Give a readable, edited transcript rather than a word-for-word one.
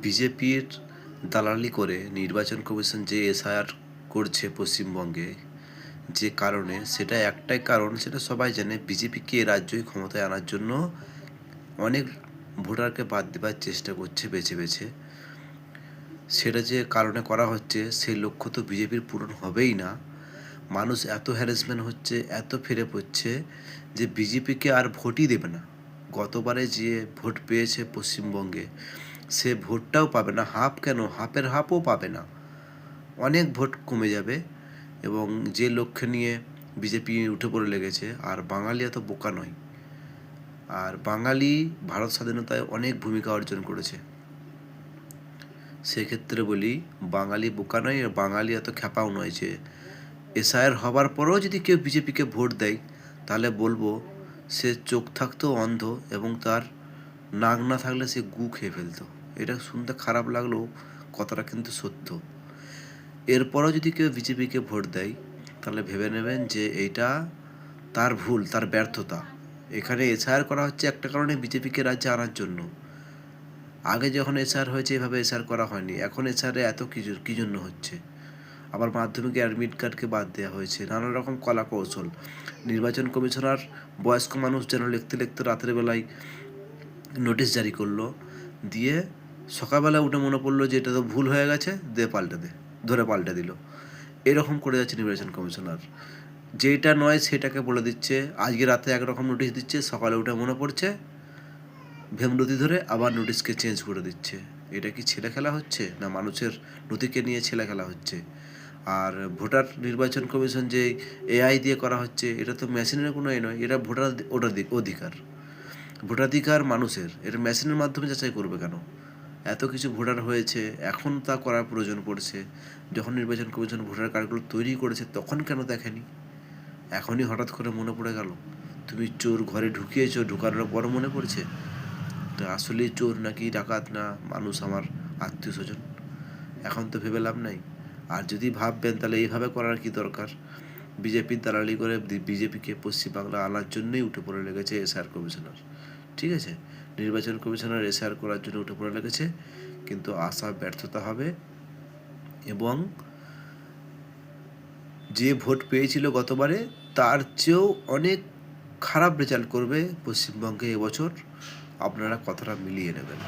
বিজেপির দালালি করে নির্বাচন কমিশন যে এসআইআর করছে পশ্চিমবঙ্গে, যে কারণে, সেটা একটাই কারণ, সেটা সবাই জানে, বিজেপিকে রাজ্যই ক্ষমতায় আনার জন্য অনেক ভোটারকে বাদ দেবার চেষ্টা করছে বেছে বেছে। সেটা যে কারণে করা হচ্ছে, সেই লক্ষ্য তো বিজেপির পূরণ হবেই না। মানুষ এত হ্যারাসমেন্ট হচ্ছে, এত ফিরে পড়ছে যে বিজেপিকে আর ভোটই দেবে না। গতবারে যে ভোট পেয়েছে পশ্চিমবঙ্গে, সে ভোটটাও পাবে না, হাফ কেন, হাফের হাফও পাবে না, অনেক ভোট কমে যাবে। এবং যে লক্ষ্য নিয়ে বিজেপি উঠে পড়ে লেগেছে, আর বাঙালি এত বোকা নয়। আর বাঙালি ভারত স্বাধীনতায় অনেক ভূমিকা অর্জন করেছে। সেক্ষেত্রে বলি, বাঙালি বোকা নয়, আর বাঙালি এত খ্যাপাও নয় যে এসআইআর হবার পরেও যদি কেউ বিজেপিকে ভোট দেয়, তাহলে বলবো সে চোখ থাকতেও অন্ধ, এবং তার নাক না থাকলে সে গু খেয়ে ফেলতো। এটা শুনতে খারাপ লাগলেও কথাটা কিন্তু সত্য। এরপরও যদি কেউ বিজেপিকে ভোট দেয়, তাহলে ভেবে নেবেন যে এইটা তার ভুল, তার ব্যর্থতা। এখানে এসআইআর করা হচ্ছে একটা কারণে, বিজেপিকে রাজ্যে আনার জন্য। আগে যখন এসআইআর হয়েছে এভাবে এসআইআর করা হয়নি। এখন এসআইআরে এত কী জন্য হচ্ছে? আবার মাধ্যমিকে অ্যাডমিট কার্ডকে বাদ দেওয়া হয়েছে, নানা রকম কলা কৌশল। নির্বাচন কমিশনার বয়স্ক মানুষ যেন লিখতে লিখতে রাতের বেলায় নোটিশ জারি করলো, দিয়ে সকালবেলা উঠে মনে পড়লো যে এটা তো ভুল হয়ে গেছে, ধরে পাল্টে দিল। এরকম করে যাচ্ছে নির্বাচন কমিশনার। যেটা নয় সেটাকে বলে দিচ্ছে, আজকে রাতে একরকম নোটিশ দিচ্ছে, সকালে উঠে মনে পড়ছে, ভেমরতি ধরে আবার নোটিশকে চেঞ্জ করে দিচ্ছে। এটা কি ছেলে খেলা হচ্ছে, না মানুষের নথিকে নিয়ে ছেলে খেলা হচ্ছে? আর ভোটার নির্বাচন কমিশন যে এআই দিয়ে করা হচ্ছে, এটা তো মেশিনের কোনো এ নয়, এটা অধিকার। ভোটাধিকার মানুষের, এটা মেশিনের মাধ্যমে যাচাই করবে কেন? এত কিছু ভোটার হয়েছে, এখন তা করার প্রয়োজন পড়ছে। যখন নির্বাচন কমিশন ভোটার কার্ডগুলো তৈরি করেছে তখন কেন দেখেনি? এখনই হঠাৎ করে মনে পড়ে গেল? তুমি চোর ঘরে ঢুকিয়েছো, ঢুকানোর পর মনে পড়ছে? তা আসলেই চোর নাকি ডাকাত, না মানুষ আমার আত্মীয় স্বজন? এখন তো ভেবে লাভ নাই। আর যদি ভাববেন, তাহলে এইভাবে করার কি দরকার? বিজেপির দালালি করে বিজেপিকে পশ্চিমবাংলা আনার জন্যই উঠে পড়ে লেগেছে এসআর কমিশনার। ঠিক আছে, নির্বাচন কমিশনার এসআর করার জন্য উঠে পড়ে লেগেছে, কিন্তু আশা ব্যর্থতা হবে। এবং যে ভোট পেয়েছিল গতবারে, তার চেয়েও অনেক খারাপ রেজাল্ট করবে পশ্চিমবঙ্গে এবছর। আপনারা কথাটা মিলিয়ে নেবেন।